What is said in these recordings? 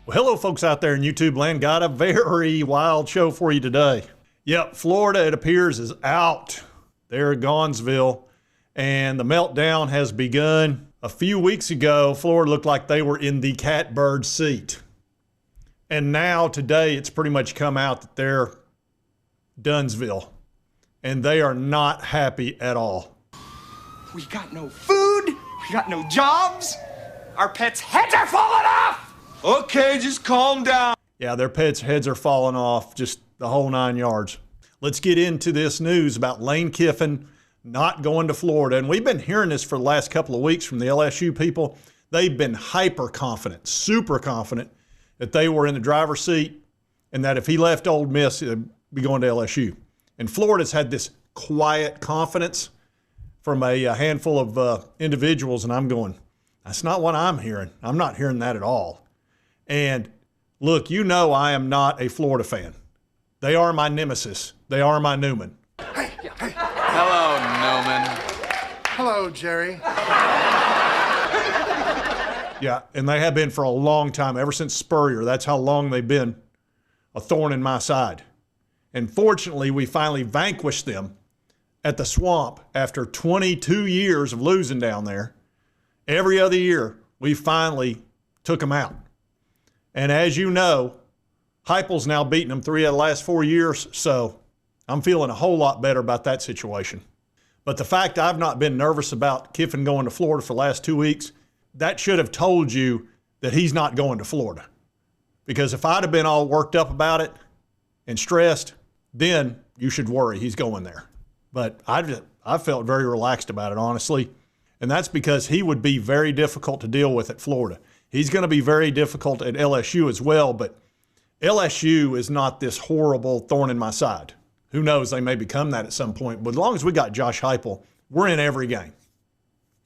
Well, hello, folks out there in YouTube land. Got a very wild show for you today. Yep, Florida, it appears, is out there at Gainesville, and the meltdown has begun. A few weeks ago, Florida looked like they were in the catbird seat. And now, today, it's pretty much come out that they're Dunsville, and they are not happy at all. We got no food, we got no jobs, our pets' heads are falling off! Okay, just calm down. Yeah, their pets' heads are falling off, just the whole 9 yards. Let's get into this news about Lane Kiffin not going to Florida. And we've been hearing this for the last couple of weeks from the LSU people. They've been hyper confident, super confident that they were in the driver's seat and that if he left Ole Miss, he'd be going to LSU. And Florida's had this quiet confidence from a handful of individuals, and I'm going, that's not what I'm hearing. I'm not hearing that at all. And look, you know I am not a Florida fan. They are my nemesis. They are my Newman. Hey. Hello, Newman. Hello, Jerry. Yeah, and they have been for a long time, ever since Spurrier. That's how long they've been a thorn in my side. And fortunately, we finally vanquished them at the Swamp after 22 years of losing down there. Every other year, we finally took them out. And as you know, Heupel's now beaten them 3 of the last 4 years, so I'm feeling a whole lot better about that situation. But the fact I've not been nervous about Kiffin going to Florida for the last 2 weeks, that should have told you that he's not going to Florida. Because if I'd have been all worked up about it and stressed, then you should worry he's going there. But I felt very relaxed about it, honestly. And that's because he would be very difficult to deal with at Florida. He's going to be very difficult at LSU as well, but LSU is not this horrible thorn in my side. Who knows, they may become that at some point. But as long as we got Josh Heupel, we're in every game.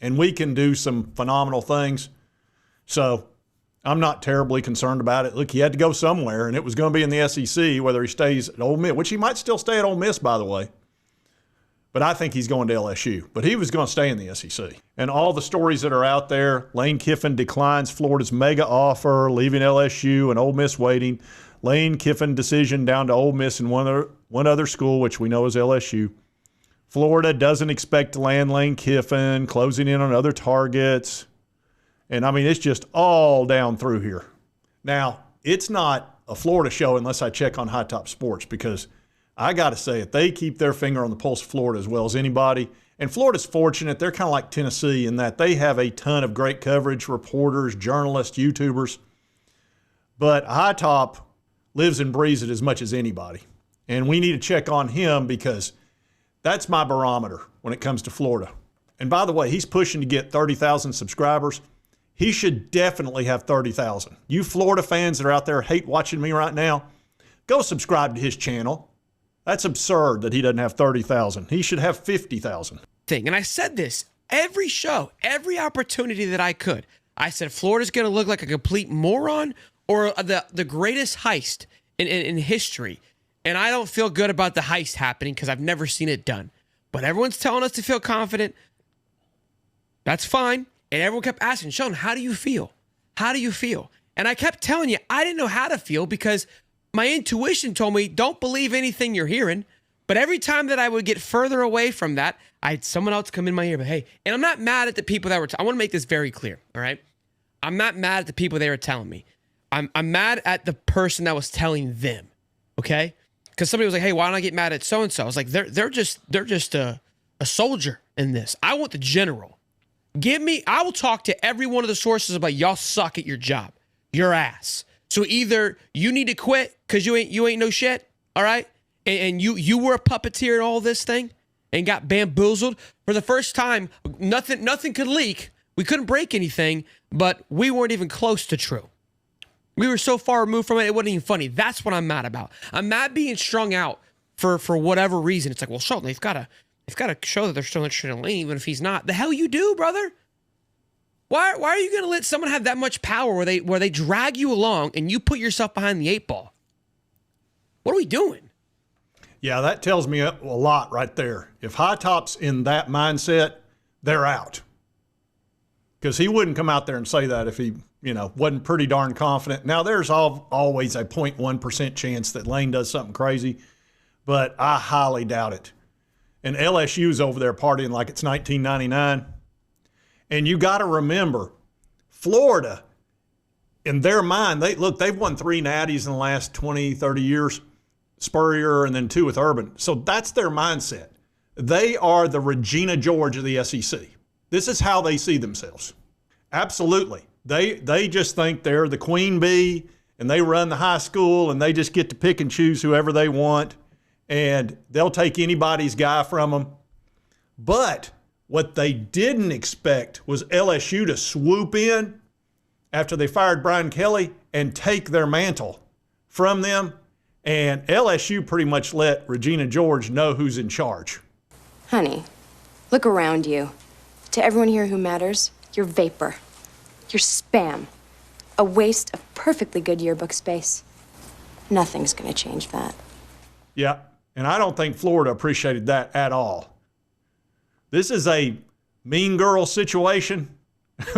And we can do some phenomenal things. So I'm not terribly concerned about it. Look, he had to go somewhere, and it was going to be in the SEC, whether he stays at Ole Miss, which he might still stay at Ole Miss, by the way. But I think he's going to LSU. But he was going to stay in the SEC. And all the stories that are out there, Lane Kiffin declines Florida's mega offer, leaving LSU and Ole Miss waiting. Lane Kiffin decision down to Ole Miss and one other school, which we know is LSU. Florida doesn't expect to land Lane Kiffin, closing in on other targets. And, I mean, it's just all down through here. Now, it's not a Florida show unless I check on High Top Sports, because I got to say it, they keep their finger on the pulse of Florida as well as anybody. And Florida's fortunate. They're kind of like Tennessee in that they have a ton of great coverage, reporters, journalists, YouTubers. But High Top lives and breathes it as much as anybody. And we need to check on him because that's my barometer when it comes to Florida. And by the way, he's pushing to get 30,000 subscribers. He should definitely have 30,000. You Florida fans that are out there hate watching me right now, go subscribe to his channel. That's absurd that he doesn't have 30,000. He should have 50,000. And I said this every show, every opportunity that I could. I said Florida's going to look like a complete moron or the greatest heist in history. And I don't feel good about the heist happening because I've never seen it done. But everyone's telling us to feel confident. That's fine. And everyone kept asking, Sean, how do you feel? How do you feel? And I kept telling you, I didn't know how to feel because my intuition told me, don't believe anything you're hearing. But every time that I would get further away from that, I had someone else come in my ear. But hey, and I'm not mad at the people that were, I want to make this very clear, all right? I'm not mad at the people they were telling me. I'm mad at the person that was telling them, okay? Because somebody was like, hey, why don't I get mad at so-and-so? I was like, they're just a soldier in this. I want the general. I will talk to every one of the sources about y'all suck at your job. Your ass. So either you need to quit because you ain't no shit, all right? And you were a puppeteer in all this thing and got bamboozled. For the first time, nothing could leak. We couldn't break anything, but we weren't even close to true. We were so far removed from it, it wasn't even funny. That's what I'm mad about. I'm mad being strung out for whatever reason. It's like, well, Sheldon, they've got to show that they're still interested in Lane, even if he's not. The hell you do, brother? Why are you going to let someone have that much power where they drag you along and you put yourself behind the 8 ball? What are we doing? Yeah, that tells me a lot right there. If High Top's in that mindset, they're out. because he wouldn't come out there and say that if he, wasn't pretty darn confident. Now, there's always a 0.1% chance that Lane does something crazy, but I highly doubt it. And LSU's over there partying like it's 1999. And you got to remember, Florida, in their mind, they've won 3 natties in the last 20, 30 years, Spurrier and then 2 with Urban. So that's their mindset. They are the Regina George of the SEC. This is how they see themselves. Absolutely. They just think they're the queen bee and they run the high school and they just get to pick and choose whoever they want and they'll take anybody's guy from them. But what they didn't expect was LSU to swoop in after they fired Brian Kelly and take their mantle from them. And LSU pretty much let Regina George know who's in charge. Honey, look around you. To everyone here who matters, you're vapor. You're spam. A waste of perfectly good yearbook space. Nothing's gonna change that. Yeah, and I don't think Florida appreciated that at all. This is a mean girl situation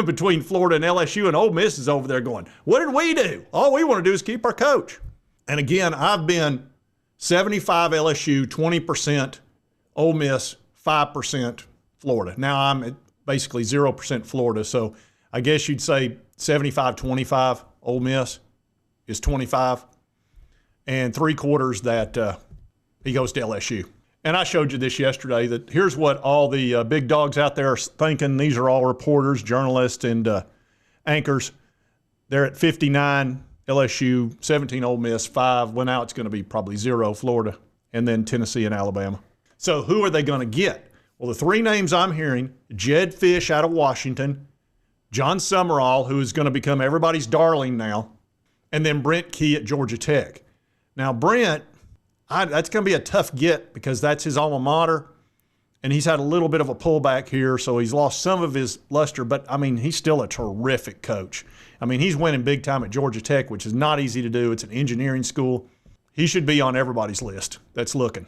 between Florida and LSU, and Ole Miss is over there going, what did we do? All we want to do is keep our coach. And again, I've been 75 LSU, 20% Ole Miss, 5% Florida. Now I'm at basically 0% Florida, so I guess you'd say 75-25 Ole Miss is 25, and 3/4 that he goes to LSU. And I showed you this yesterday that here's what all the big dogs out there are thinking. These are all reporters, journalists, and anchors. They're at 59 LSU, 17 Ole Miss, 5. Well, now it's going to be probably 0 Florida, and then Tennessee and Alabama. So who are they going to get? Well, the 3 names I'm hearing, Jedd Fisch out of Washington, John Summerall, who is going to become everybody's darling now, and then Brent Key at Georgia Tech. Now, Brent, that's going to be a tough get because that's his alma mater, and he's had a little bit of a pullback here, so he's lost some of his luster, but, I mean, he's still a terrific coach. I mean, he's winning big time at Georgia Tech, which is not easy to do. It's an engineering school. He should be on everybody's list that's looking.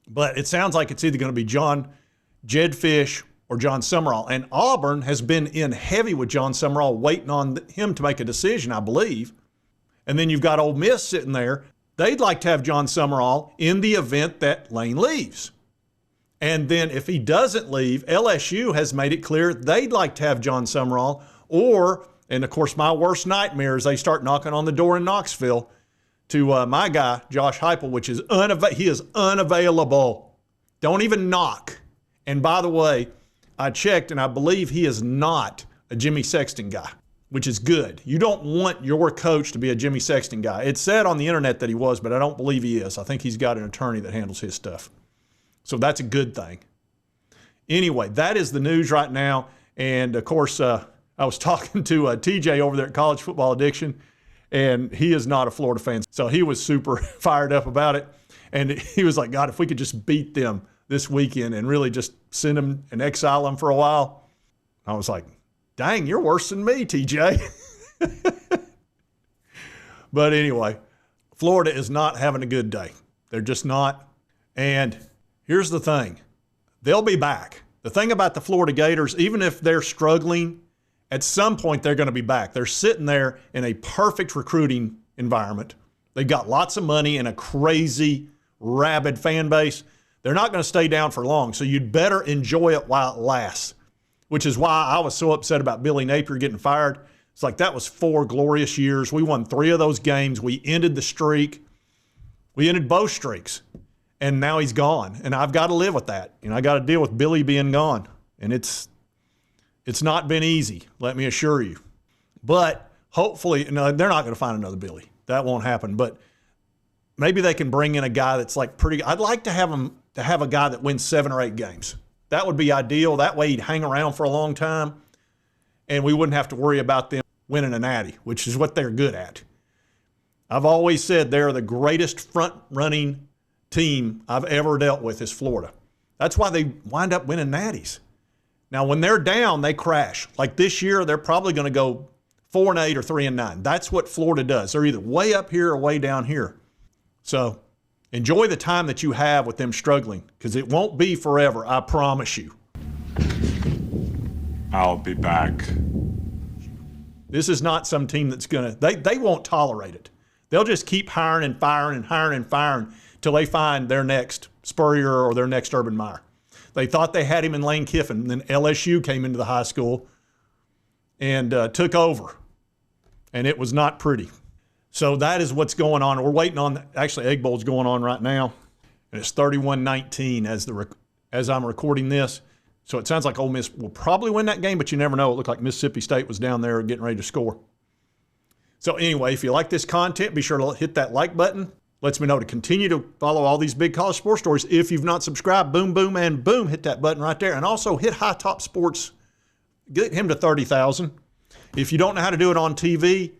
But it sounds like it's either going to be Jedd Fisch or John Summerall. And Auburn has been in heavy with John Summerall, waiting on him to make a decision, I believe. And then you've got Ole Miss sitting there. They'd like to have John Summerall in the event that Lane leaves. And then if he doesn't leave, LSU has made it clear they'd like to have John Summerall. Or, and of course, my worst nightmare is they start knocking on the door in Knoxville to my guy, Josh Heupel, which is he is unavailable. Don't even knock. And by the way, I checked, and I believe he is not a Jimmy Sexton guy, which is good. You don't want your coach to be a Jimmy Sexton guy. It said on the internet that he was, but I don't believe he is. I think he's got an attorney that handles his stuff. So that's a good thing. Anyway, that is the news right now. And, of course, I was talking to TJ over there at College Football Addiction, and he is not a Florida fan. So he was super fired up about it. And he was like, God, if we could just beat them this weekend and really just send them and exile them for a while. I was like, dang, you're worse than me, TJ. But anyway, Florida is not having a good day. They're just not. And here's the thing. They'll be back. The thing about the Florida Gators, even if they're struggling, at some point they're going to be back. They're sitting there in a perfect recruiting environment. They've got lots of money and a crazy, rabid fan base. They're not going to stay down for long, so you'd better enjoy it while it lasts, which is why I was so upset about Billy Napier getting fired. It's like that was 4 glorious years. We won 3 of those games. We ended the streak. We ended both streaks, and now he's gone, and I've got to live with that. I got to deal with Billy being gone, and it's not been easy, let me assure you. But hopefully, no, they're not going to find another Billy. That won't happen, but maybe they can bring in a guy that's like pretty. I'd like to have a guy that wins 7 or 8 games. That would be ideal. That way he'd hang around for a long time, and we wouldn't have to worry about them winning a natty, which is what they're good at. I've always said they're the greatest front-running team I've ever dealt with is Florida. That's why they wind up winning natties. Now, when they're down, they crash. Like this year, they're probably going to go 4-8 or 3-9. That's what Florida does. They're either way up here or way down here. So enjoy the time that you have with them struggling, because it won't be forever, I promise you. I'll be back. This is not some team that's going to, they won't tolerate it. They'll just keep hiring and firing and hiring and firing till they find their next Spurrier or their next Urban Meyer. They thought they had him in Lane Kiffin. Then LSU came into the high school and took over. And it was not pretty. So that is what's going on. We're waiting on, actually, Egg Bowl's going on right now. And it's 31-19 as I'm recording this. So it sounds like Ole Miss will probably win that game, but you never know. It looked like Mississippi State was down there getting ready to score. So anyway, if you like this content, be sure to hit that like button. Lets me know to continue to follow all these big college sports stories. If you've not subscribed, boom, boom, and boom, hit that button right there. And also hit High Top Sports. Get him to 30,000. If you don't know how to do it on TV,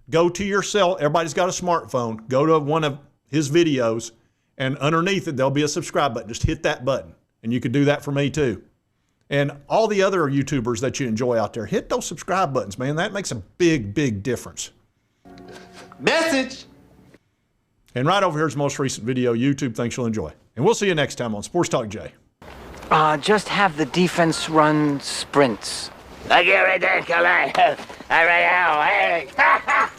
go to your cell. Everybody's got a smartphone. Go to one of his videos, and underneath it, there'll be a subscribe button. Just hit that button, and you could do that for me too. And all the other YouTubers that you enjoy out there, hit those subscribe buttons, man. That makes a big, big difference. Message. And right over here's the most recent video. YouTube thinks you'll enjoy. And we'll see you next time on Sports Talk Jay. Just have the defense run sprints. I get ridiculous. I really am.